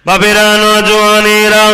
বাবেরা নওজওয়ানেরা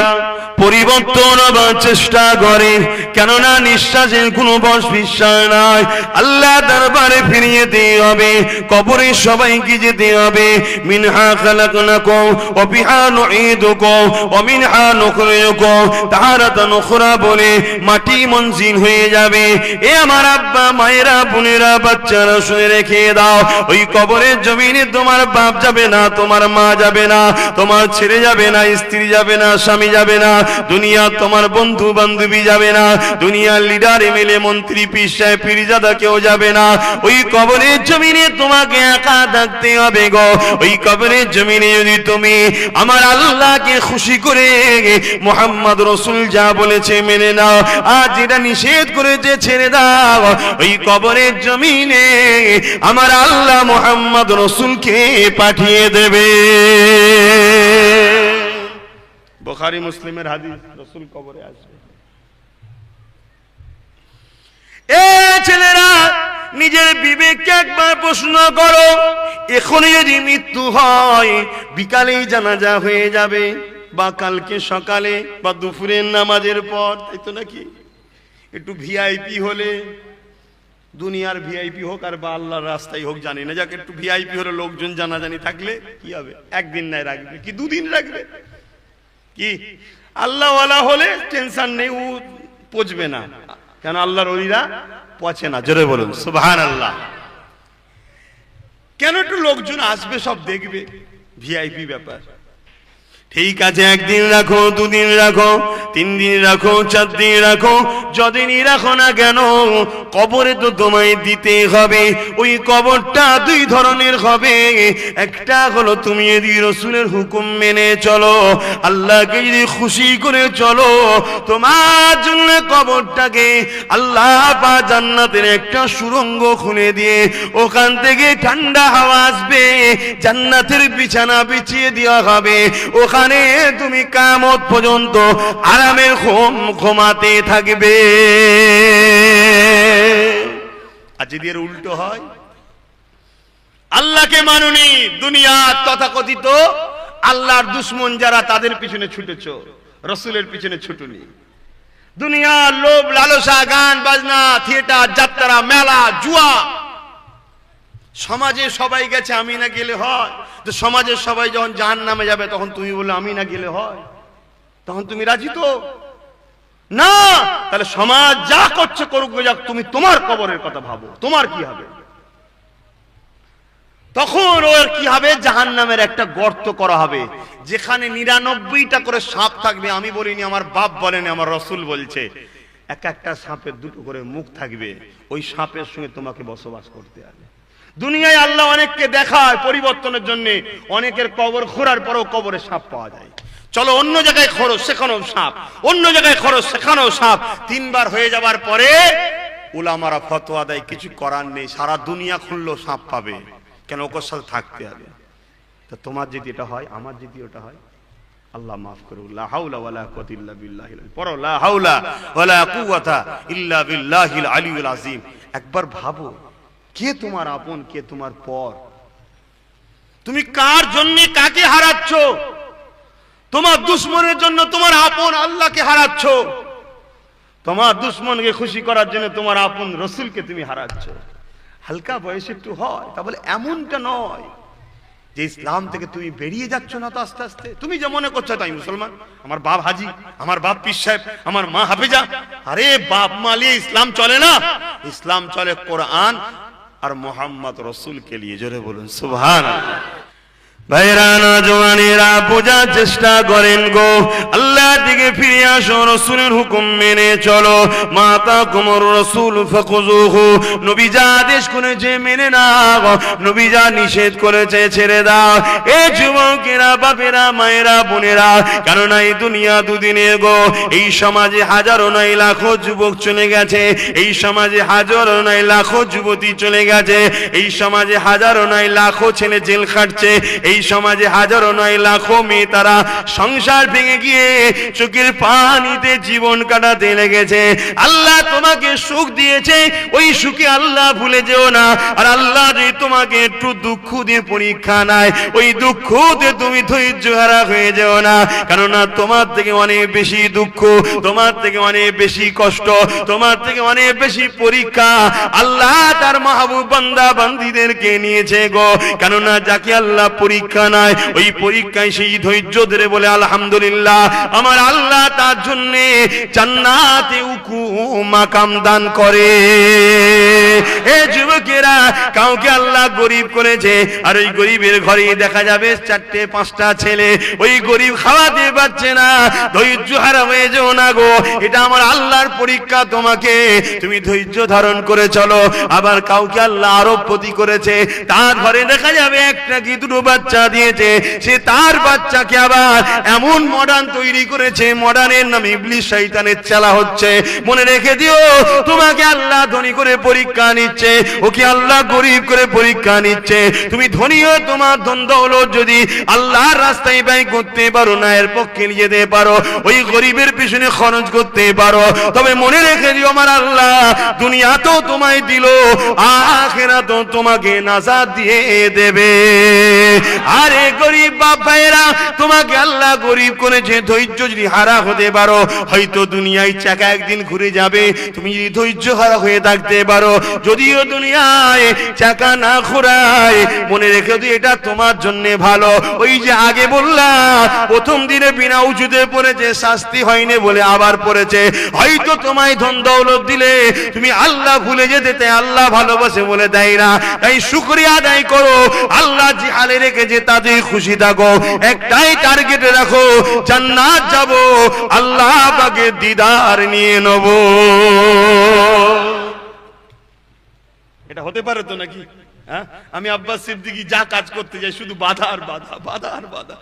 পরিবর্তন হবার চেষ্টা করেন, কেননা নিঃশ্বাসের কোনো বশ বিশ্বাস নাই। আল্লাহ দরবারে ফিরিয়ে যেতে হবে, কবরে সবাইকে যেতে হবে। মিনহা খালাকনাকুম ওয়া বিহা নুঈদুকুম ওয়া মিনহা নুখরিজুকুম তারাতান উখরা বলে মাটি মঞ্জিল হয়ে যাবে। এ আমার আব্বা মায়েরা বোনেরা বাচ্চারা শুনে রেখে দাও, ওই কবরের জমিনে তোমার বাপ যাবে না, তোমার মা যাবে না, তোমার ছেলে যাবে না, স্ত্রী যাবে না, স্বামী যাবে না, দুনিয়া তোমার বন্ধু বান্ধবী যাবে না, দুনিয়ার লিডার এমএলএ মন্ত্রী পীর সাহেব পীরজাদা কেউ যাবে না। ওই কবরের জমিনে তোমাকে একা থাকতে হবে গো। ওই কবরের জমিনে যদি তুমি আমার আল্লাহকে খুশি করে মুহাম্মদ রাসূল যা বলেছে মেনে নাও, আর যেটা নিষেধ করেছে ছেড়ে দাও, ওই কবরের জমিনে আমার আল্লাহ মুহাম্মদ রাসূলকে পাঠিয়ে দেবে। বুখারী মুসলিমের হাদিস, রাসূল কবরে আসবে। এ ছেলেরা, নিজের বিবেককে একবার প্রশ্ন করো, এখনই যদি মৃত্যু হয় বিকালেই জানাজা হয়ে যাবে, বা কালকে সকালে বা দুপুরের নামাজের পর, তাই তো নাকি? একটু ভিআইপি হলে, দুনিয়ার ভিআইপি হোক আর বা আল্লাহর রাস্তায় হোক জানি না, যাকে একটু ভিআইপি হলে লোকজন জানাজানি থাকলে কি হবে? একদিন নাই রাখবে কি দুদিন রাখবে কি? আল্লাহওয়ালা হলে টেনশন নেই, ও পচবে না, কেন আল্লাহর ওলিরা পচে না। জোরে বলুন সুবহানাল্লাহ। কেন? একটু লোকজন আসবে, সব দেখবে, ভিআইপি ব্যাপার। ঠিক আছে, একদিন রাখো, দুদিন রাখো, 3 দিন রাখো, 4 দিন রাখো, যদিনই রাখো না কেন কবরে তো তোমায় দিতে হবে। ওই কবরটা 2 ধরনের হবে। একটা হলো তুমি যদি রাসূলের হুকুম মেনে চলো, আল্লাহকে যদি খুশি করে চলো, তোমার জন্য কবরটাকে আল্লাহ পাক জান্নাতের একটা সুড়ঙ্গ খুলে দিয়ে ওখান থেকে ঠান্ডা হাওয়া আসবে, জান্নাতের বিছানা বিছিয়ে দেওয়া হবে, ওখানে তুমি কিয়ামত পর্যন্ত আরামের ঘুমাতে থাকবে। আর যদি এর উল্টো হয়, আল্লাহকে মানুনি, দুনিয়ার তথাকথিত আল্লাহর দুশমন যারা, তাদের পিছনে ছুটেছো, রাসূলের পিছনে ছুটুনি। দুনিয়ার লোভ লালসা, গান বাজনা, থিয়েটার, যাত্রা, মেলা, জুয়া, সমাজে সবাই গেছে, আমি না গেলে হয়? তো সমাজের সবাই যখন জাহান্নামে যাবে তখন তুমি বলে আমি না গেলে হয়? তখন তুমি রাজি তো না? তাহলে সমাজ যা করছে করুক, যাক, তুমি তোমার কবরের কথা ভাবো, তোমার কি হবে? তখন ওর কি হবে? জাহান্নামের একটা গর্ত করা হবে, যেখানে 99টা করে সাপ থাকবে। আমি বলিনি, আমার বাপ বলেনি, আমার রাসূল বলছে। একটা সাপের 2টো করে মুখ থাকবে, ওই সাপের সঙ্গে তোমাকে বসবাস করতে হবে। দুনিয়ায় আল্লাহ অনেককে দেখায় পরিবর্তনের জন্য, অনেকের কবর খোঁড়ার পরেও কবরে সাপ পাওয়া যায়। চলো অন্য জায়গায় খোঁড়ো, সেখানেও সাপ, অন্য জায়গায় খোঁড়ো, সেখানেও সাপ। 3 বার হয়ে যাবার পরে উলামারা ফতোয়া দেয়, কিছু করার নেই, সারা দুনিয়া খুললেও সাপ পাবে, কেন? ওর সাথে থাকতে হবে। তো তোমার যদি এটা হয়, আমার যদি ওটা হয়, আল্লাহ মাফ করুন। লা হাওলা ওয়ালা কুওয়াতা ইল্লা বিল্লাহিল আলী, পড়ো লা হাওলা ওয়ালা কুওয়াতা ইল্লা বিল্লাহিল আলিয়্যিল আযীম। একবার ভাবো, কে তোমার আপন, কে তোমার পর? তুমি কার জন্য কাকে হারাচ্ছ? তোমার দুশমনের জন্য তোমার আপন আল্লাহকে হারাচ্ছ, তোমার দুশমনকে খুশি করার জন্য তোমার আপন রাসূলকে তুমি হারাচ্ছ। হালকা বয়সে একটু হয়, তা বলে এমনটা নয় যে ইসলাম থেকে তুমি বেরিয়ে যাচ্ছ না। তো আস্তে আস্তে তুমি যে মনে করছো তাই মুসলমান, আমার বাপ হাজি, আমার বাপ পীর সাহেব, আমার মা হাফেজা, আরে বাপ মালিয়ে ইসলাম চলে না। ইসলাম চলে কোরআন আর মোহাম্মদ রাসূলকে নিয়ে। জোরে বলুন সুবহানাল্লাহ। ভাইরা নওজওয়ানেরা, বোঝার চেষ্টা করেন গো, আল্লাহ দিকে ফিরে আসো, রাসূলের হুকুম মেনে চলো। মাতাকুমুর রাসূল ফাখুযুহু, নবী যা আদেশ করেছে মেনে নাও, নবী যা নিষেধ করেছে ছেড়ে দাও। এ যুবকেরা, বাপেরা, মায়েরা, বোনেরা, কারণ এই দুনিয়া দুদিনের গো। এই সমাজে হাজারো নয় লাখো যুবক চলে গেছে, এই সমাজে হাজারো নয় লাখো যুবতী চলে গেছে, এই সমাজে হাজারো নয় লাখো ছেলে জেল খাটছে, এই সমাজে হাজারো নয় লাখো মেয়ে তারা সংসার ভেঙে গিয়ে চোখের পানিতে জীবন কাটাতে লেগেছে। আল্লাহ তোমাকে সুখ দিয়েছে, ওই সুখে আল্লাহ ভুলে যেও না। আর আল্লাহ যে তোমাকে একটু দুঃখ দিয়ে পরীক্ষা নেয়, ওই দুঃখতে তুমি ধৈর্য হারা হয়ে যেও না। কেননা তোমার থেকে অনেক বেশি দুঃখ, তোমার থেকে অনেক বেশি কষ্ট, তোমার থেকে অনেক বেশি পরীক্ষা আল্লাহ তার মাহবুব বান্দা বান্দীদেরকে নিয়েছে গো। কেননা যাকে আল্লাহ পরীক্ষা নেয়, ওই পরীক্ষায় সেই ধৈর্য ধরে বলে আলহামদুলিল্লাহ, আমার আল্লাহ তার জন্য জান্নাতে উকু মাকাম দান করে। এ যুবকেরা, কাউকে আল্লাহ গরিব করেছে, আর ওই গরিবের ঘরে দেখা যাবে 4-5টা ছেলে, ওই গরিব খাওয়াতে পারছে না, ধৈর্য হারা হয়ে যেও না গো। এটা আমার আল্লাহর পরীক্ষা তোমাকে, তুমি ধৈর্য ধারণ করে চলো। আবার কাউকে আল্লাহ আরবপতি করেছে, তার ঘরে দেখা যাবে একটা কি দুটো বাচ্চা দিয়েছে, সে তার বাচ্চাকে আবার এমন মডার্ন তৈরি করেছে, মডার্নের নামে ইবলিস শয়তানের চালা হচ্ছে। মনে রেখে দিও, তোমাকে আল্লাহ ধনী করে পরীক্ষা নিচ্ছে, ওকে আল্লাহ গরিব করে পরীক্ষা নিচ্ছে। তুমি ধনীও, তোমার ধন দৌলত যদি আল্লাহর রাস্তায় ব্যয় করতে পারো, না এর পক্ষে নিয়ে যেতে পারো, ওই গরিবের পিছনে খরচ করতে পারো, তবে মনে রেখে দিও আমার আল্লাহ দুনিয়া তো তোমায় দিল, আখিরাতও তোমাকে নাজাত দিয়ে দেবে। আরে গরিব বাপ ভাইরা, তোমাকে আল্লাহ গরিব করেছে, ধৈর্য যদি হারা হতে পারো, হয়তো দুনিয়ায় চাকা একদিন ঘুরে যাবে। তুমি যদি ধৈর্য হারা হয়ে থাকতে পারো, যদিও দুনিয়ায় চাকা না ঘোরায়, মনে রেখে দিও এটা তোমার জন্য ভালো। ওই যে আগে বললাম, প্রথম দিনে বিনা উঁচুতে পড়েছে, শাস্তি হয়নি বলে আবার পড়েছে। হয়তো তোমায় ধন দৌলত দিলে তুমি আল্লাহ ভুলে যেতে, তাই আল্লাহ ভালোবাসে বলে দেয় না। তাই শুকরিয়া আদায় করো, আল্লাহ যে হালে রেখেছে তাতে খুশি থাকো, একটাই টার্গেটে রাখো, জান্নাত যাব, আল্লাহ পাকের দিদার নিয়ে নেব। এটা হতে পারে তো নাকি? আমি আব্বাস সিদ্দিকী যা কাজ করতে যাই শুধু বাধা আর বাধা, বাধা আর বাধা।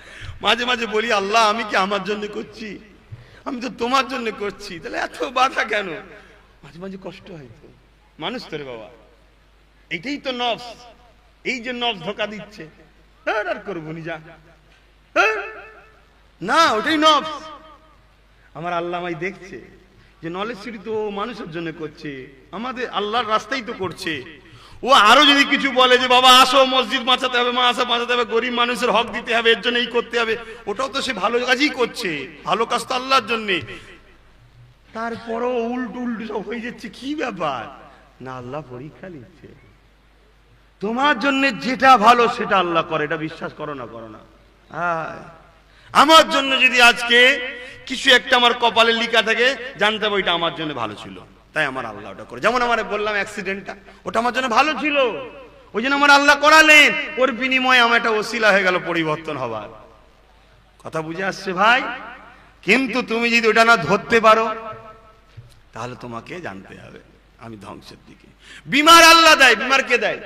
মাঝে মাঝে বলি, আল্লাহ আমি কি আমার জন্য করছি? আমি তো তোমার জন্য করছি, তাহলে এত বাধা কেন? মাঝে মাঝে কষ্ট হয় তো, মানুষ তো রে বাবা, এইটাই তো নফস। এই যে নফস ধোকা দিচ্ছে, আর করবো নি, যা না, ওটাই নফস। আমার আল্লাহ আমায় দেখছে যে নলেজ সিটি তো মানুষের জন্য করছে, আমাদের আল্লাহর রাস্তাই তো করছে। ও আরো যদি কিছু বলে যে বাবা আসো, মসজিদ বাঁচাতে হবে, মাদ্রাসা বাঁচাতে হবে, গরিব মানুষের হক দিতে হবে, এর জন্য এই করতে হবে, ওটাও তো সে ভালো কাজই করছে, ভালো কাজ তো আল্লাহর জন্যে। তারপরও উল্টো সব হয়ে যাচ্ছে, কি ব্যাপার? না, আল্লাহ পরীক্ষা নিচ্ছে। তোমার জন্য যেটা ভালো সেটা আল্লাহ করে, এটা বিশ্বাস করো না করো না। আমার জন্য যদি আজকে কিছু একটা আমার কপালে লিখা থাকে, জানতে হবে ওইটা আমার জন্য ভালো ছিল, তাই আমার আল্লাহ ওটা করে। যেমন আমার বললাম অ্যাক্সিডেন্টটা, ওটা আমার জন্য ভালো ছিল, ওই জন্য আমার আল্লাহ করালেন, ওর বিনিময়ে আমার একটা ওসিলা হয়ে গেল পরিবর্তন হবার। কথা বুঝে আসছে ভাই? কিন্তু তুমি যদি ওটা না ধরতে পারো, তাহলে তোমাকে জানতে হবে আমি ধ্বংসের দিকে। বিমার আল্লাহ দেয়, বিমার কে দেয়?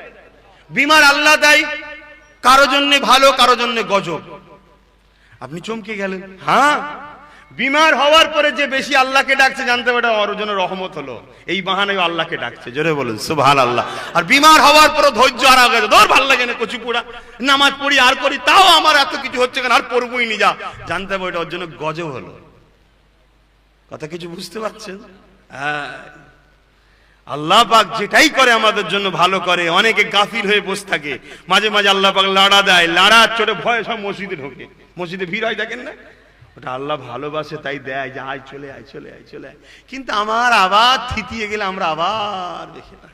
বিমার আল্লাহ দেয়, কারো জন্য ভালো, কারো জন্য গজব। আপনি চমকে গেলেন, হ্যাঁ, বিমার হওয়ার পরে যে বেশি আল্লাহকে ডাকছে, জানতে পারে ওর জন্য রহমত হলো, এই বাহানায় আল্লাহকে ডাকছে। জোরে বলুন সুবহানাল্লাহ। আর বিমার হওয়ার পরে ধৈর্য হারা গেছে, ধর ভালো লাগে না, কচু পোড়া, নামাজ পড়ি আর করি, তাও আমার এত কিছু হচ্ছে কেন, আর পড়বই নি, যা, জানতে পারে ওর জন্য গজব হলো। কথা কিছু বুঝতে পারছেন? হ্যাঁ, আল্লাহ পাক যেটাই করে আমাদের জন্য ভালো করে। অনেকে গাফিল হয়ে বসে থাকে, মাঝে মাঝে আল্লাহ পাক লাড়া দেয়, লাড়ার চোটে ভয়ে সব মসজিদে ঢোকে, মসজিদে ভিড় হয়, দেখেন না? ওটা আল্লাহ ভালোবাসে তাই দেয়, যে আয় চলে আয় চলে আয় চলে আয়। কিন্তু আমার আবার থিতিয়ে গেলে আমরা আবার দেখে না।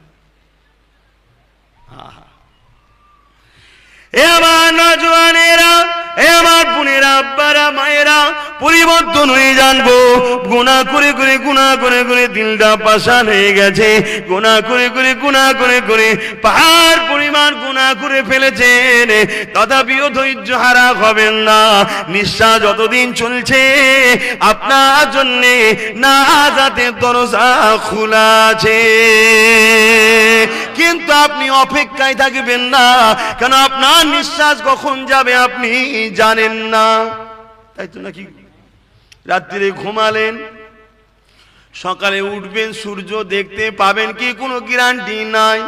এ আমার নওজওয়ানেরা, এ আমার বোনেরা, আব্বারা, মায়েরা, পরিবর্তন হয়ে জানবো। গুনাহ করে করে, গুনাহ করে করে দিলটা পাষাণ হয়ে গেছে, গুনাহ করে করে, গুনাহ করে করে পাহাড় পরিমাণ গুনাহ করে ফেলেছেন, তথাপিও ধৈর্য হারা হবেন না। নিঃশ্বাস যতদিন চলছে আপনার জন্য নাজাতের দরজা খোলা আছে, কিন্তু আপনি অপেক্ষায় থাকবেন না, কেন আপনার নিঃশ্বাস কখন যাবে আপনি জানেন না। তাই তো নাকি? রাত্রিরে ঘুমালেন, সকালে উঠবেন, সূর্য দেখতে পাবেন কি কোনো গ্যারান্টি নাই।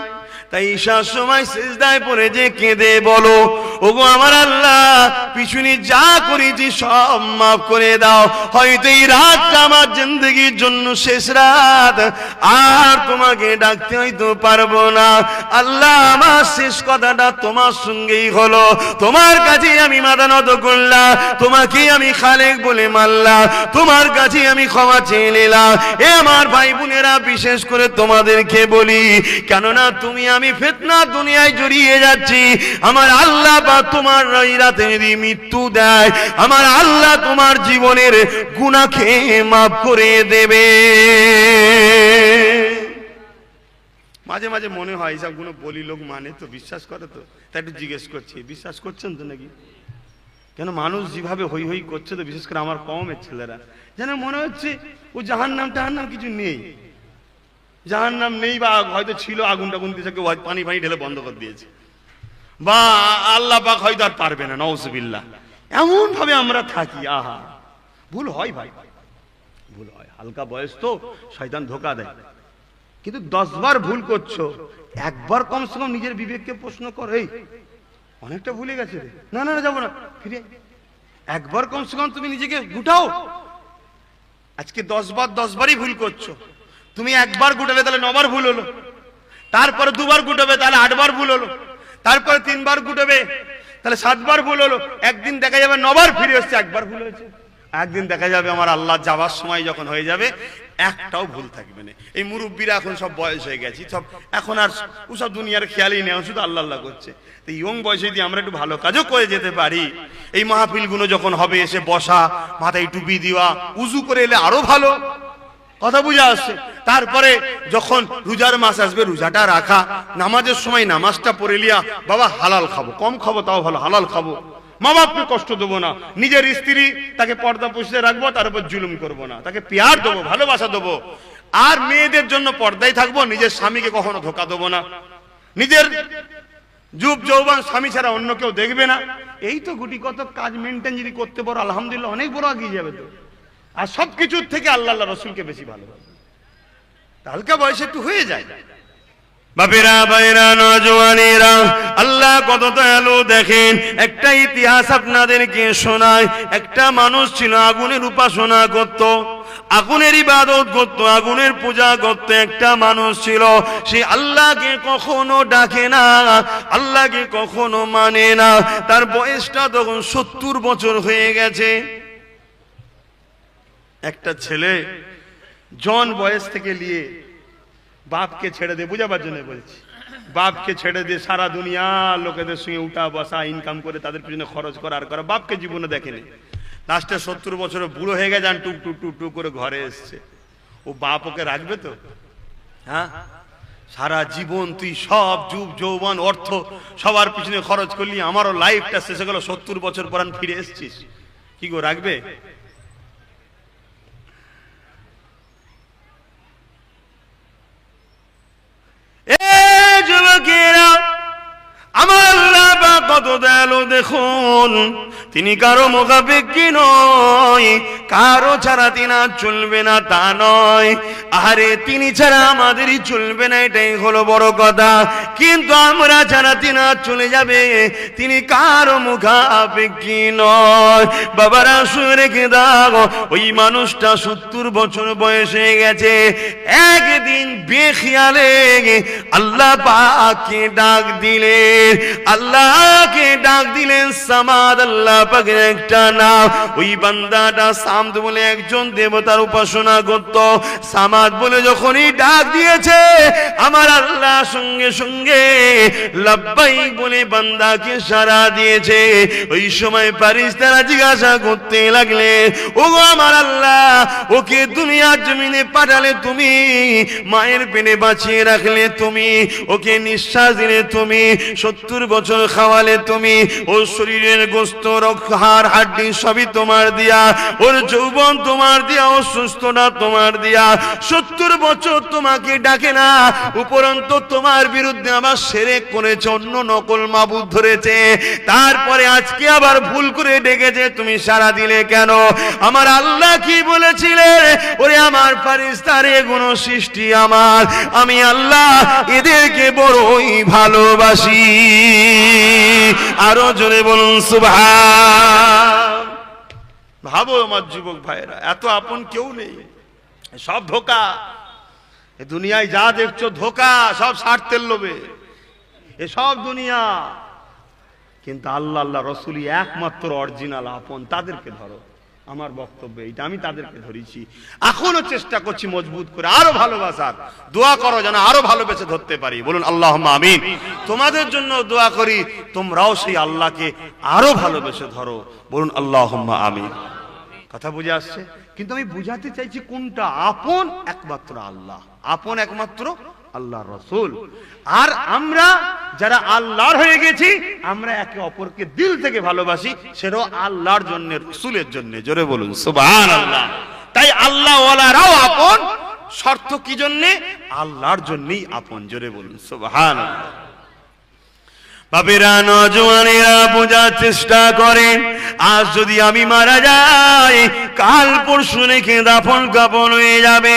তাই ঈশার সময় সিজদায় পড়ে যে কেঁদে বলো, ও ওগো আমার আল্লাহ, পিছনে যা করেছি সব মাফ করে দাও। হয়তো এই রাতটা আমার জিন্দগির জন্য শেষ রাত, আর তোমাকে ডাকতে হয়তো পারবো না। আল্লাহ, আমার শেষ কথাটা তোমার সঙ্গেই হলো, তোমার কাছে আমি মাথা নত করলাম, তোমাকে আমি খালেক বলে মানলাম, তোমার কাছে আমি ক্ষমা চেয়ে নিলাম। এ আমার ভাই বোনেরা, বিশেষ করে তোমাদেরকে বলি, কেননা তুমি আমি ফিতনা দুনিয়ায় জড়িয়ে যাচ্ছি। আমার আল্লাহ বা তোমার এই রাতে যদি মৃত্যু দেয়, আমার আল্লাহ তোমার জীবনের গুনাহকে মাফ করে দেবে। মাঝে মাঝে মনে হয় এইসব গুলো বলি, লোক মানে তো, বিশ্বাস করে তো, তাই একটু জিজ্ঞেস করছি, বিশ্বাস করছেন তো নাকি? কেন মানুষ যেভাবে হই হই করছে, তো বিশেষ করে আমার কওমের ছেলেরা, যেন মনে হচ্ছে ও জাহান্নাম টাহান্নাম কিছু নেই, জাহান্নাম নেই, বা হয়তো ছিল, আগুন টাগুন দিয়েছে, কেউ পানি পানি ঢেলে বন্ধ করে দিয়েছে, বা আল্লাহ পাক হয়তো আর পারবে না, নাউজুবিল্লাহ। এমন ভাবে আমরা থাকি। আহা, ভুল হয় ভাই, ভুল হয়, হালকা বয়স তো, শয়তান ধোকা দেয়। কিন্তু 10 বার ভুল করছো, একবার কমসে কম নিজের বিবেককে প্রশ্ন কর, এই অনেকটা ভুলে গেছে রে, না না যাবো না, ফিরে একবার কমসে কম তুমি নিজেকে গুটাও। আজকে 10 বার 10 বারই ভুল করছো। তুমি একবার গুটালে তাহলে 9 বার ভুল হলো, তারপরে 2 বার গুটাবে তাহলে 8 বার ভুল হলো, তারপরে 3 বার গুটাবে তাহলে 7 বার ভুল হলো। একদিন দেখা যাবে 9 বার ফিরে এসছে, একবার ভুল হয়েছে। একদিন দেখা যাবে আমার আল্লাহ যাওয়ার সময় যখন হয়ে যাবে, একটাও ভুল থাকবে না। এই মুরব্বীরা এখন সব বয়স হয়ে গেছি, সব এখন আর ওসব দুনিয়ার খেয়ালই নেই, শুধু আল্লাহ আল্লাহ করছে। তো ইয়ং বয়সে যদি আমরা একটু ভালো কাজও করে যেতে পারি, এই মাহফিলগুলো যখন হবে, এসে বসা, মাথায় টুপি দেওয়া, উজু করে এলে আরো ভালো, কথা বুঝা আসছে। তারপরে যখন রোজার মাস আসবে, রোজাটা রাখা, নামাজের সময় নামাজটা পড়ে লিয়া, বাবা হালাল খাবো, কম খাবো তাও ভালো, হালাল খাবো, মা বাপকে কষ্ট দেবো না, নিজের স্ত্রী তাকে পর্দা পুষতে রাখবো, তার উপর জুলুম করবো না, তাকে পেয়ার দেবো, ভালোবাসা দেবো। আর মেয়েদের জন্য পর্দায় থাকবো, নিজের স্বামীকে কখনো ধোকা দেবো না, নিজের যুব যৌবন স্বামী ছাড়া অন্য কেউ দেখবে না। এই তো গুটি কত কাজ মেনটেন যদি করতে পারো, আলহামদুলিল্লাহ অনেক বড় এগিয়ে যাবে তো। আর সবকিছুর থেকে আল্লাহ রসুলকে বেশি ভালোবাসে, হালকা বয়সে একটু হয়ে যায়। বাপেরা, ভাইরা, নওজওয়ানেরা, আল্লাহ কত দয়ালু দেখেন। একটা ইতিহাস আপনাদেরকে শোনায়। একটা মানুষ ছিল, আগুনের উপাসনা করত, আগুনের ইবাদত করত, আগুনের পূজা করত। একটা মানুষ ছিল, সে আল্লাহকে কখনো ডাকে না, আল্লাহকে কখনো মানে না। তার বয়সটা তখন 70 বছর হয়ে গেছে। একটা ছেলে জন বয়স থেকে নিয়ে বাপকে ছেড়ে দিয়ে, বুঝাবার জন্য বলছি, বাপকে ছেড়ে দিয়ে সারা দুনিয়া লোকেদের সঙ্গে উঠা বসা, ইনকাম করে তাদের পিছনে খরচ করা আর করা, বাপকে জীবনে দেখেনি। লাস্টে 70 বছরে বুড়ো হয়ে গেছে, টুক টুক টুক টুক করে ঘরে এসছে। ও বাপ ওকে রাখবে তো? হ্যাঁ, সারা জীবন তুই সব যুব যৌবন অর্থ সবার পিছনে খরচ করলি, আমারও লাইফটা শেষে গেল, 70 বছর পর ফিরে এসছিস, কি গো রাখবে? যুবকেরা, আমার আল্লাহ কত দয়ালু দেখুন। তিনি কারো মুখাপেক্ষী নয়, কারো ছাড়া তিনি চলবে না তা নয়। আরে তিনি ছাড়া আমাদেরই চলবে না, এটাই হলো বড় কথা। কিন্তু আমরা ছাড়া তিনি চলে যাবে, তিনি কারো মুখাপেক্ষী নয়। বাবারা শুনে রেখে দাও, ওই মানুষটা 70 বছর বয়স হয়ে গেছে। একদিন বেখিয়ালে আল্লাহ পাককে ডাক দিলেন, আল্লাহকে ডাক দিলেন সামাদ। আল্লাহ পাকের একটা নাম। ওই বান্দাটা সামদ বলে একজন দেবতার উপাসনা করত। সামাদ বলে যখনই ডাক দিয়েছে, আমার আল্লাহ সঙ্গে সঙ্গে লাব্বাইক বলে বান্দাকে সাড়া দিয়েছে। ওই সময় ফেরেশতারা জিজ্ঞাসা করতে লাগলেন, ওগো আমার আল্লাহ, ওকে দুনিয়ার জমিনে পাঠালে তুমি, মায়ের পেটে বাঁচিয়ে রাখলে তুমি, ওকে নিঃশ্বাস দিলে তুমি, 70 বছর খাওয়ালে তুমি, ওর শরীরের গোস্ত হাড় হাড্ডি সবই তোমার দিয়া, ওর যৌবন তোমার দিয়া, ওর সুস্থতা তোমার দিয়া। 70 বছর তোমাকে ডাকে না, উপরন্তু তোমার বিরুদ্ধে আবার শিরক করেছে, অন্য নকল মাবুদ ধরেছে। তারপরে আজকে আবার ভুল করে ডেকেছে, তুমি সাড়া দিলে কেন? আমার আল্লাহ কি বলেছিলেন? ওরে আমার ফেরেশতার এগুলো সৃষ্টি আমার, আমি আল্লাহ এদেরকে বড়ই ভালোবাসি। আরো জোরে বলুন সুবহান। ভাবো আমার যুবক ভাইরা, এত আপন কেউ নেই, সব ধোঁকা। এ দুনিয়ায় যা দেখছো ধোঁকা, সব স্বার্থের লোভে এসব দুনিয়া। কিন্তু আল্লাহ আল্লাহ রসুলই একমাত্র অরিজিনাল আপন, তাদেরকে ধরো। আমার বক্তব্য এইটা, আমি তাদেরকে ধরেছি, এখনো চেষ্টা করছি মজবুত করে আরো ভালোবাসার। দোয়া করো যেন আরো ভালোবেসে ধরতে পারি, বলুন আল্লাহুম্মা আমিন। তোমাদের জন্য দোয়া করি তোমরাও সেই আল্লাহকে আরো ভালোবেসে ধরো, বলুন আল্লাহুম্মা আমিন। কথা বুঝে আসছে? কিন্তু আমি বুঝাতে চাইছি কোনটা আপন, একমাত্র আল্লাহ আপন, একমাত্র আল্লাহ রসুল। আর আমরা যারা আল্লাহর হয়ে গেছি, আমরা একে অপরকে দিল থেকে ভালোবাসি, সেটাও আল্লাহর জন্য, রসুলের জন্য। জোরে বলুন সুবহানাল্লাহ। তাই আল্লাহ ওয়ালারাও আপন, শর্ত কি জন্যে? আল্লাহর জন্যই আপন। জোরে বলুন সুবহানাল্লাহ। বাপেরা, নওজওয়ানেরা বোঝার চেষ্টা করেন, আজ যদি আমি মারা যাই, কাল পরশু রেখে দাফন কাফন হয়ে যাবে।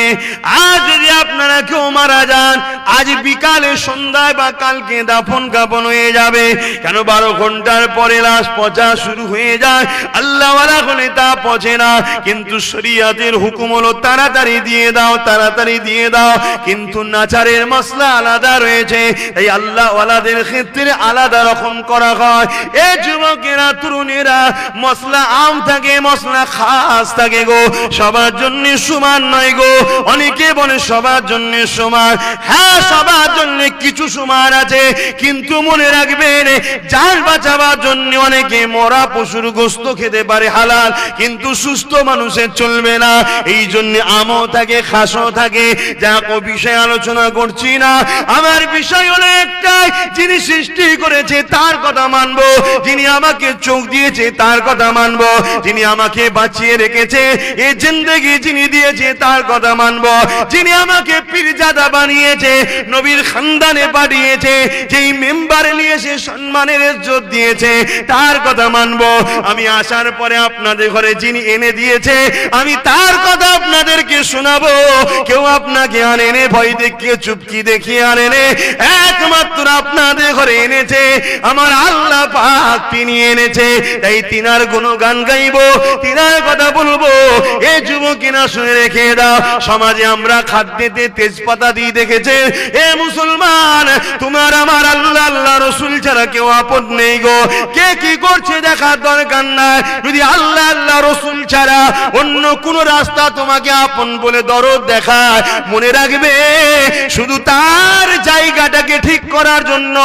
আজ যদি আপনারা কেউ মারা যান, আজ বিকালে সন্ধ্যায় বা কালকে দাফন কাফন হয়ে যাবে। কেন? 12 ঘন্টার পরে লাশ পচা শুরু হয়ে যায়। আল্লাহ ওয়ালা হলে তা পচে না, কিন্তু শরীয়তের হুকুম হলো তাড়াতাড়ি দিয়ে দাও, তাড়াতাড়ি দিয়ে দাও। কিন্তু নাচারের মশলা আলাদা রয়েছে, এই আল্লাহ ওয়ালাদের ক্ষেত্রে আলাদা রকম করা হয়। এ যুবকেরা, তরুণেরা, মশলা আম থাকে, মশলা খাস থাকে গো, সবার জন্য সমান নয় গো। অনেকে বলে সবার জন্য সমান, হ্যাঁ সবার জন্য কিছু সমান আছে, কিন্তু মনে রাখবেন জান বাঁচাবার জন্য অনেকে মরা পশুর গোশত খেতে পারে হালাল, কিন্তু সুস্থ মানুষের চলবে না। এই জন্য আমও থাকে, খাসও থাকে। যা কো বিষয় আলোচনা করছি না, আমার বিষয় হলো একটাই, যিনি সৃষ্টি করেছে তার কথা মানবো, যিনি আমাকে চোখ দিয়েছে তার কথা মানবো, যিনি আমাকে বাঁচিয়ে রেখেছে, এই জিন্দেগি যিনি দিয়েছে তার কথা মানবো, যিনি আমাকে পীরজাদা বানিয়েছে, নবীর খানদানে পাঠিয়েছে, যেই মেম্বারে নিয়ে সে সম্মানের ইজ্জত দিয়েছে তার কথা মানবো। আমি আসার পরে আপনাদের ঘরে যিনি এনে দিয়েছে, আমি তার কথা আপনাদেরকে শোনাবো। কেউ আপনাকে আনেনে ভয় দেখিয়ে চুপকি দেখিয়ে আনেনে, একমাত্র আপনাদের ঘরে এনেছে আমার আল্লাহ পাক, তিনি এনেছে। তাই তিনার গুণগান গাইবো, তিনার কথা বলবো। এ যুবকেরা শুনে রেখে দাও, সমাজে আমরা খাদ্যেতে তেজপাতা দিয়ে দেখেছে। এ মুসলমান, তোমার আমার আল্লাহ আল্লাহ রসুল ছাড়া কেউ আপন নেই গো। কে কি করছে দেখার দরকার নাই। যদি আল্লাহ আল্লাহ রসুল ছাড়া অন্য কোন রাস্তা তোমাকে আপন বলে দরদ দেখায়, মনে রাখবে শুধু তার জায়গাটাকে ঠিক করার জন্য,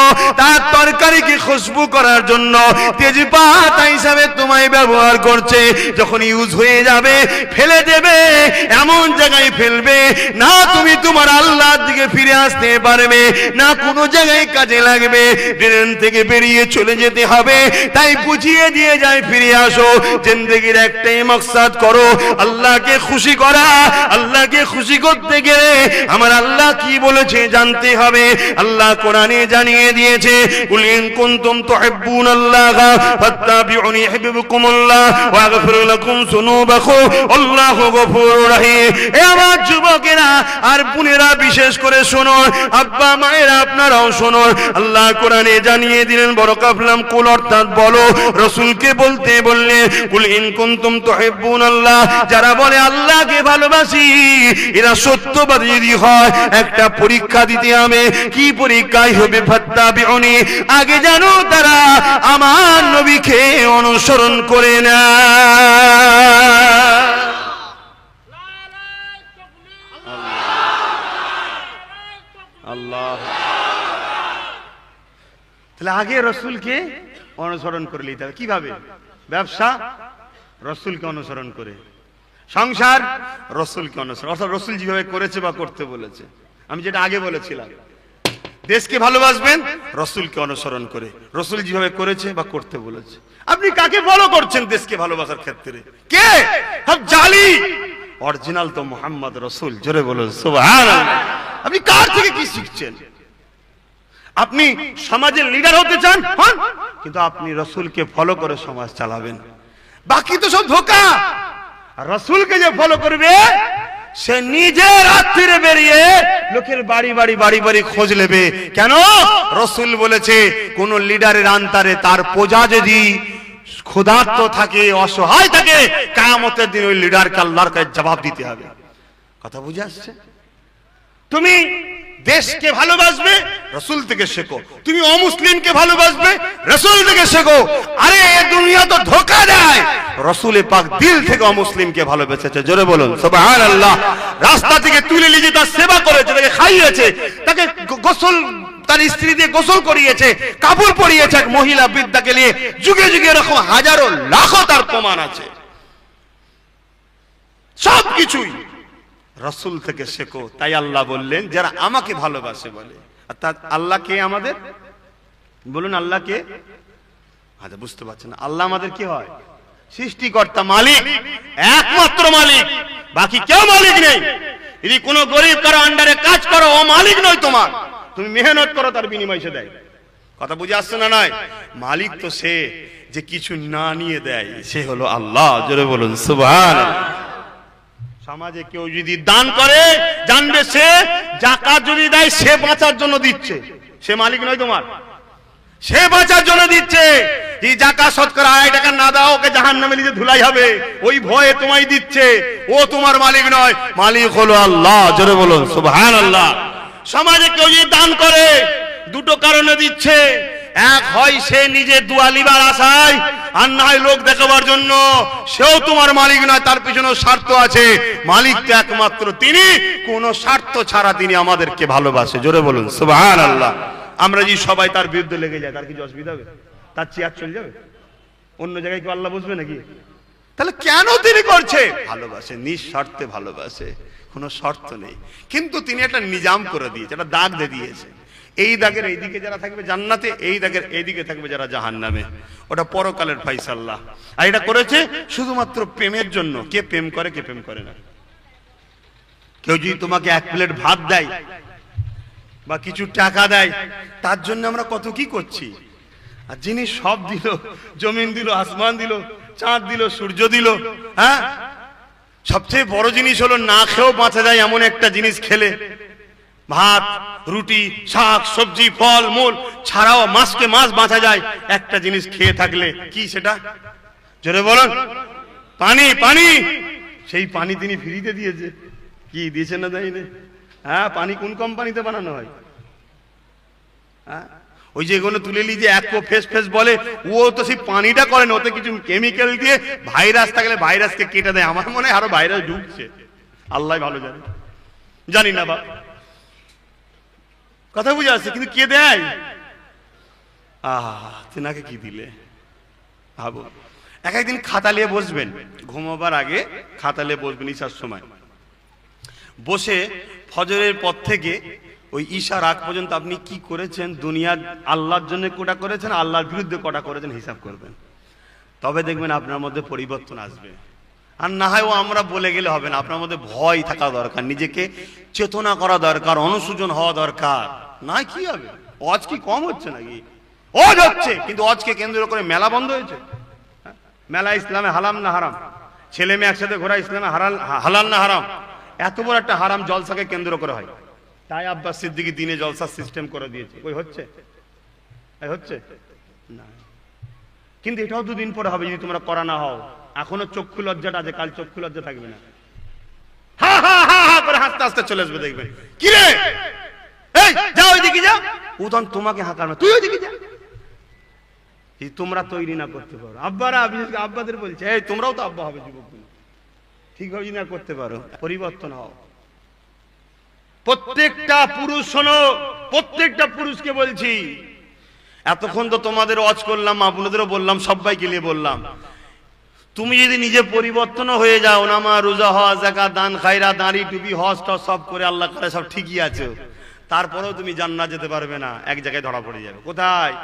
তার তরকারিকে খুশবু করার জন্য তেজপাতা হিসাবে তোমায় ব্যবহার করছে। যখন ইউজ হয়ে যাবে ফেলে দেবে, এমন জায়গায় ফেলবে না তুমি তোমার আল্লাহর দিকে ফিরে আসতে পারবে না, কোনো জায়গায় কাজে লাগবে। ট্রেন থেকে বেরিয়ে চলে যেতে হবে, তাই বুঝিয়ে দিয়ে যায় ফিরে আসো। জিন্দেগির একটাই মাকসাদ করো, আল্লাহকে খুশি করা। আল্লাহকে খুশি করতে গেলে আমার আল্লাহ কি বলেছে জানতে হবে। আল্লাহ কোরআনে জানিয়ে দিয়েছে, কুল ইন কুনতুম তুহিব্বুনাল্লাহা ফাত্তাবিউনি ইউহিব্বুকুমুল্লাহ ওয়া ইয়াগফির লাকুম যুনুবাকুম আল্লাহু গফুরুর রহিম। এ আমার যুবকেরা আর বোনেরা, বিশেষ করে শোনো, আব্বা মায়েরা আপনারাও শোনো। আল্লাহ কোরআনে জানিয়ে দিলেন, বড় কাফলাম কুল অর্থাৎ বলো, রাসূলকে বলতে বললেন কুল ইন কুনতুম তুহিব্বুনাল্লাহ, যারা বলে আল্লাহকে ভালোবাসি, এরা সত্যবাদী যদি হয়, একটা পরীক্ষা দিতে হবে। কি পরীক্ষাই হবে? ফাত্তাবিউনি, আগে জানো তারা আমার নবীকে অনুসরণ করে না। আল্লাহ, তাহলে আগে রসুলকে অনুসরণ করে নিতে হবে। কিভাবে? ব্যবসা রসুলকে অনুসরণ করে, সংসার রসুলকে অনুসরণ, অর্থাৎ রসুল যেভাবে করেছে বা করতে বলেছে। আমি যেটা আগে বলেছিলাম, দেশকে ভালোবাসবেন রসুলকে অনুসরণ করে, রসুল যেভাবে করেছে বা করতে বলেছে। আপনি কাকে ফলো করছেন দেশকে ভালোবাসার ক্ষেত্রে? কে? সব জালি, অরিজিনাল তো মুহাম্মদ রসুল। জোরে বলুন সুবহানাল্লাহ। আপনি কার থেকে কি শিখছেন? আপনি সমাজের লিডার হতে চান, হন, কিন্তু আপনি রসুলকে ফলো করে সমাজ চালাবেন। বাকি তো সব ধোঁকা। রসুলকে যে ফলো করবে সে নিজে রাত্রিরে বেরিয়ে লোকের বাড়ি বাড়ি বাড়ি বাড়ি খোঁজ নেবে। কেন? রাসূল বলেছে কোন লিডারের আন্তারে তার প্রজা যদি ক্ষুধার্ত থাকে, অসহায় থাকে, কিয়ামতের দিন ওই লিডারকে আল্লাহর কাছে জবাব দিতে হবে। কথা বুঝে আসছে? তুমি দেশকে ভালোবাসবে, রাসূল থেকে শেখো। তুমি অমুসলিমকে ভালোবাসবে, রাসূল থেকে শেখো। আরে এই দুনিয়া তো ধোঁকা দেয়। রাসূল পাক দিল থেকে অমুসলিমকে ভালোবেসেছে। জোরে বলুন সুবহানাল্লাহ। রাস্তা থেকে তুলে নিয়ে তার সেবা করেছে, তাকে খাইয়েছে, তাকে গোসল, তার স্ত্রী দিয়ে গোসল করিয়েছে, কাপড় পরিয়েছে। এক মহিলা বিদ্যাকে নিয়ে যুগে যুগে এরকম হাজারো লাখো তার প্রমাণ আছে। সবকিছুই রাসূল থেকে শেখো। তাই আল্লাহ বললেন যারা আমাকে ভালোবাসে বলে। অর্থাৎ আল্লাহ কে আমাদের? বলুন আল্লাহ কে? আচ্ছা বুঝতে পারছেন না। আল্লাহ আমাদের কি হয়? সৃষ্টিকর্তা, মালিক, একমাত্র মালিক, বাকি কেউ মালিক নেই। যদি কোনো গরিব কারো আন্ডারে কাজ করো, ও মালিক নয় তোমার। তুমি মেহনত করো, তার বিনিময় সে দেয়। কথা বুঝে আসছে না? নয়, মালিক তো সে যে কিছু না নিয়ে দেয়, সে হলো আল্লাহ। জোরে বলুন সুবহানাল্লাহ। সমাজে কেউ যদি দান করে, জানবে সে যাকাত যদি দেয় সে বাঁচার জন্য দিচ্ছে, সে মালিক নয় তোমার, সে বাঁচার জন্য দিচ্ছে। এই যাকাত শতকরা 2 টাকা না দাও, ওকে জাহান্নামে নিয়ে ধুলাই হবে, ওই ভয়ে তোমায় দিচ্ছে। ও তোমার মালিক নয়, মালিক হলো আল্লাহ। জোরে বলুন সুবহানাল্লাহ। সমাজে কেউ যদি দান করে, দুটো কারণে দিচ্ছে। এক হয় সে নিজে দুয়ালিবার আশায়, আর না হয় লোক দেখাবার জন্য। সেও তোমার মালিক নয়, তার পিছনেও স্বার্থ আছে। মালিক তো একমাত্র তিনি, কোন স্বার্থ ছাড়া তিনি আমাদেরকে ভালোবাসে। জোরে বলুন সুবহানাল্লাহ। আমরা যদি সবাই তার বিরুদ্ধে লেগে যায়, তার কিছু অসুবিধা হবে? তার চেয়ার চলে যাবে? অন্য জায়গায় কি আল্লাহ বসবে নাকি? তাহলে কেন তিনি করছে? ভালোবাসে, নিঃস্বার্থে ভালোবাসে, কোনো শর্ত নেই। কিন্তু তিনি একটা নিজাম করে দিয়েছে, একটা দাগ দিয়ে দিয়েছে। এই দাগের এইদিকে যারা থাকবে জান্নাতে, এই দাগের এইদিকে থাকবে যারা জাহান্নামে। ওটা পরকালের ফাইসাল্লাহ। আর এটা করেছে শুধুমাত্র প্রেমের জন্য। কে প্রেম করে, কে প্রেম করে না? কেউ যদি তোমাকে 1 প্লেট ভাত দেয় বা কিছু টাকা দেয়, তার জন্য আমরা কত কি করছি। আর যিনি সব দিল, জমিন দিল, আসমান দিল, চাঁদ দিল, সূর্য দিল, হ্যাঁ, সবচেয়ে বড় জিনিস হলো না খেয়েও বাঁচা যায় এমন একটা জিনিস খেলে। ভাত, রুটি, শাক, সবজি, ফল মূল ছাড়াও মাসকে মাস বাঁচা যায় একটা জিনিস খেয়ে থাকলে। কি সেটা? জোরে বলুন। পানি। পানি, সেই পানি তিনি ফ্রিতে দিয়েছে। কি দিয়েছেন না দেয়নি? হ্যাঁ, পানি কোন কোম্পানিতে বানানো হয়? হ্যাঁ, ওই যে এগুলো তুলে নিয়ে যে একো ফেস ফেস বলে, ও তো সেই পানিটা করে না, ওতে কিছু কেমিক্যাল দিয়ে ভাইরাস থাকলে ভাইরাসকে কেটে দেয়। আমার মনে হয় আরো ভাইরাস ঢুকছে, আল্লাহ ভালো জানে, জানি না। বা কথা বুঝে আসছে, কিন্তু কে দেয়? তেনাকে কি দিলে ভাবো। একদিন খাতা নিয়ে বসবেন, ঘুমাবার আগে খাতা নিয়ে বসবেন ঈশার সময়। বসে ফজরের পর থেকে ওই ঈশার আগ পর্যন্ত আপনি কি করেছেন, দুনিয়ার আল্লাহর জন্য কোটা করেছেন, আল্লাহর বিরুদ্ধে কোটা করেছেন, হিসাব করবেন। তবে দেখবেন আপনার মধ্যে পরিবর্তন আসবে। আর না হয় ও আমরা বলে গেলে হবে না, আপনার মধ্যে ভয় থাকা দরকার, নিজেকে চেতনা করা দরকার, অনুশোচন হওয়া দরকার। না কি হবে? অজ কি কম হচ্ছে নাকি? অজ হচ্ছে, কিন্তু অজকে কেন্দ্র করে মেলা বন্ধ হয়েছে। মেলা ইসলামে হালাম না হারাম? ছেলে মেয়ে একসাথে ঘোরা ইসলামে হালাল না হারাম? এত বড় একটা হারাম জলসাকে কেন্দ্র করে হয়। তাই আব্বাস সিদ্দিকী দিনে জলসার সিস্টেম করে দিয়েছে। ওই হচ্ছে, হচ্ছে না। কিন্তু এটাও 2 দিন পরে হবে যদি তোমরা করা না হও। এখনো চক্ষু লজ্জাটা আছে, কাল চক্ষু লজ্জা থাকবে না। হা হা হা হা করে হাসতে হাসতে চলে আসবে, দেখবে কি রে, এই যাও ওইদিকে যা, ও তখন তোমাকে হাঁকার না, তুই ওইদিকে যা। তোমরা তৈরি না করতে পারো, আব্বারা, বিশেষ করে আব্বাদের বলছে, এই তোমরাও তো আব্বা হবে, যুবকগুলো ঠিকভাবে যদি না করতে পারো, পরিবর্তন হও। প্রত্যেকটা পুরুষ শোনো, প্রত্যেকটা পুরুষকে বলছি, এতক্ষণ তো তোমাদের ওয়াজ করলাম, আপনাদেরও বললাম, সবাইকে নিয়ে বললাম, তুমি যদি নিজে পরিবর্তন হয়ে যাও, নামাজ, রোজা, হজ, যাকাত, দান, খায়রাত, দাড়ি, টুপি, হজ টজ সব করে আল্লাহ করে সব ঠিকই আছে, তারপরেও তুমি জান্নাত যেতে পারবে না, এক জায়গায় ধরা পড়ে যাবে। কোথায়?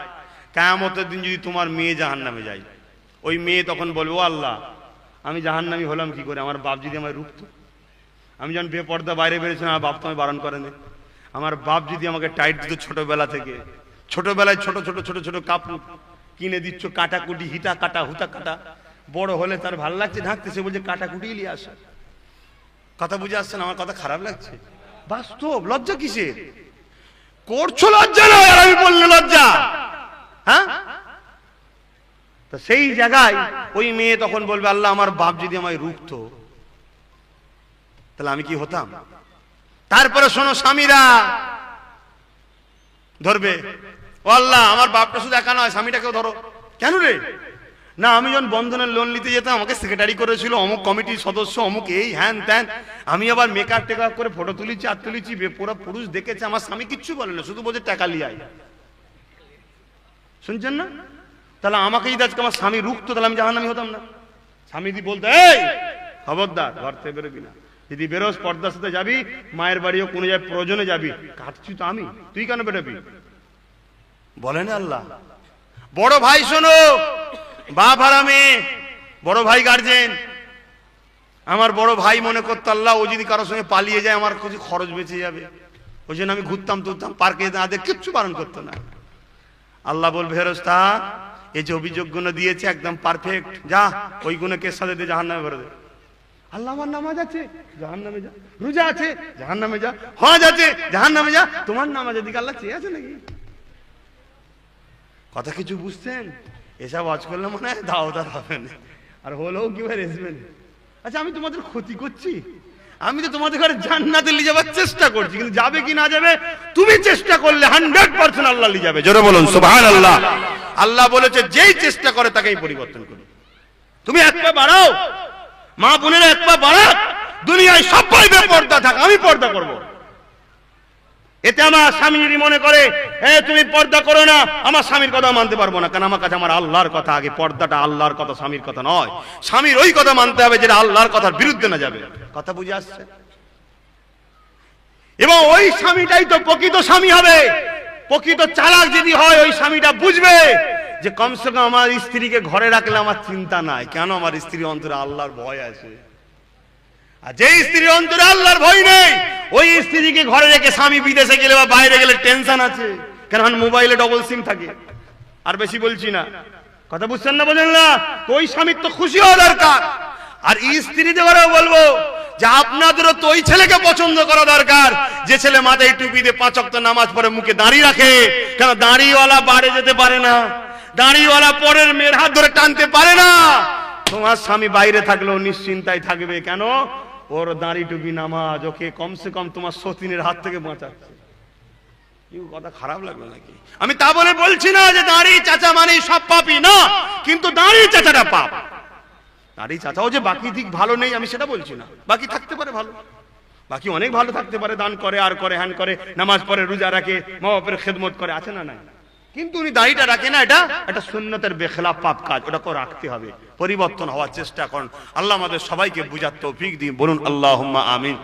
কিয়ামতের দিন যদি তোমার মেয়ে জাহান্নামে যায়, ওই মেয়ে তখন বলবে, ও আল্লাহ, আমি জাহান্নামী হলাম কি করে? আমার বাপ যদি আমায় রুখতো, আমি যখন বেপর্দা বাইরে বেরিয়েছিলাম, আমার বাপ তো আমায় বারণ করেনি। আমার বাপ যদি আমাকে টাইট দিত ছোটবেলা থেকে, ছোটবেলায় ছোট ছোট ছোট ছোট কাপড় কিনে দিচ্ছ, কাটাকুটি, হিটা কাটা, হুতা কাটা, বড় হলে তার ভাল লাগছে ঢাকতে, সে বলছে কাটাকুটি নিয়ে আসে। কথা বুঝে আসছেন? আমার কথা খারাপ লাগছে? বাস্তব। লজ্জা কিসের করছো? লজ্জা নয়, আর আমি বললে লজ্জা? হ্যাঁ, তো সেই জায়গায় ওই মেয়ে তখন বলবে, আল্লাহ আমার বাপ যদি আমায় রুখতো তাহলে আমি কি হতাম? তারপরে শোনো, স্বামীরা ধরবে, ও আল্লাহ আমার বাপটা শুধু একা নয়, স্বামীটাকেও ধরো। কেন রে? না, আমি যখন বন্ধনের লোন নিতে যেতাম আমাকে সেক্রেটারি করেছিল অমুক কমিটির সদস্য, অমুক এই হ্যান ত্যান, আমি আবার মেকআপ টেকআপ করে ফটো তুলেছি আর তুলেছি, পুরো পুরুষ দেখেছে, আমার স্বামী কিচ্ছু বলে না, শুধু বলছে টাকা লিয়ে আয়। শুনছেন না? তাহলে আমাকে যদি আজকে আমার স্বামী রুখতো তাহলে আমি জাহান্নামী হতাম না? স্বামী যদি বলতো, এই খবরদার ঘর থেকে বেরোবি না, যদি বেরোস পর্দার সাথে যাবি, মায়ের বাড়িও কোনো জায়গায় প্রয়োজনে যাবি, কাটছি তো আমি, তুই কেন বেরোবি? বলেন আল্লাহ। বড় ভাই শোনো, বাপ হারামে, বড় ভাই গার্জেন। আমার বড় ভাই মনে করতো আল্লাহ ও যদি কারোর সঙ্গে পালিয়ে যায় আমার কিছু খরচ বেঁচে যাবে, ওই জন্য আমি ঘুরতাম তুলতাম পার্কে, তাদের কিচ্ছু বারণ করতো না। আল্লাহ বলবে, ফেরেশতা এই যে অভিযোগগুলো দিয়েছে একদম পারফেক্ট, যা ওই গুণে কেস সাথে দিয়ে জাহান্নামে ভরে দে। আল্লাহ আমার নামাজ আছে, জাহান্নামে যা। রোজা আছে, জাহান্নামে যা। হজ আছে, জাহান্নামে যা। তোমার নামাজের দিকে আল্লাহ চেয়ে আছে নাকি? কথা কিছু বুঝছেন? এসব ওয়াজ করলে মনে হয় দাওদার হবে না, আর হলেও কি ভাই রেসবেন? আচ্ছা, আমি তোমাদের ক্ষতি করছি? আমি তো তোমাদের ঘরে জান্নাতে নিয়ে যাবার চেষ্টা করছি, কিন্তু যাবে কি না যাবে তুমি চেষ্টা করলে 100% আল্লাহ নিয়ে যাবে। জোরে বলুন সুবহানাল্লাহ। আল্লাহ বলেছে যেই চেষ্টা করে তাকেই পরিবর্তন করে। তুমি এক পা বাড়াও, মা বোনেরা এক পা বাড়াক, দুনিয়ায় সবাই বেপর্দা থাক, আমি পর্দা করব। এতে আমার স্বামী যদি মনে করে তুমি পর্দা করো না, আমার স্বামীর কথা মানতে পারবো না, কারণ আমার কাছে আমার আল্লাহর কথা আগে। পর্দাটা আল্লাহর কথা, স্বামীর কথা নয়। স্বামীর ওই কথা মানতে হবে যেটা আল্লাহর কথার বিরুদ্ধে না যাবে। কথা বুঝে আসছে? এবং ওই স্বামীটাই তো প্রকৃত স্বামী হবে। প্রকৃত চালাক যদি হয়, ওই স্বামীটা বুঝবে যে কমসে কম আমার স্ত্রীকে ঘরে রাখলে আমার চিন্তা নাই, কেন আমার স্ত্রীর অন্তরে আল্লাহর ভয় আছে। আর যে স্ত্রীর অন্তরে আল্লাহর ভয় নেই, ওই স্ত্রীকে ঘরে রেখে স্বামী বিদেশে গেলে বা বাইরে গেলে টেনশন আছে, কারণ মোবাইলে ডবল সিম থাকে। আর বেশি বলছি না, কথা বুঝছেন না? বলেন না? তো ওই স্বামীর তো খুশি হওয়া দরকার। আর স্ত্রীদেরও বলবো যে আপনাদেরও তো ওই ছেলেকে পছন্দ করা দরকার যে ছেলে মাথায় টুপি দিয়ে 5 ওয়াক্ত নামাজ পড়ে, মুখে দাড়ি রাখে। কেন দাড়িওয়ালা বাড়ি যেতে পারে না, দাড়িওয়ালা পরের মেয়ের হাত ধরে টানতে পারে না। তোমার স্বামী বাইরে থাকলেও নিশ্চিন্তায় থাকবে, কেন ওর দাড়ি টুপি নামাজ ওকে কমসে কম তোমার সতীনের হাত থেকে বাঁচাচ্ছে। কি কথা খারাপ লাগলো নাকি? আমি তা বলে বলছি না যে দাড়ি চাচা মানে সব পাপই না, কিন্তু দাড়ি চাচাটা পাপ। দাড়ি চাচাও যে বাকি দিক ভালো নেই আমি সেটা বলছি না, বাকি থাকতে পারে ভালো, বাকি অনেক ভালো থাকতে পারে, দান করে আর করে হ্যান করে, নামাজ পড়ে, রোজা রাখে, মা বাপের খেদমত করে, আছে না? নাই। কিন্তু উনি দাড়িটা রাখে না, এটা একটা সুন্নতের বেখেলাফ পাপ কাজ, ওটাকে রাখতে হবে। পরিবর্তন হওয়ার চেষ্টা করুন। আল্লাহ আমাদের সবাইকে বুঝার তৌফিক দিন। বলুন আল্লাহুম্মা আমিন।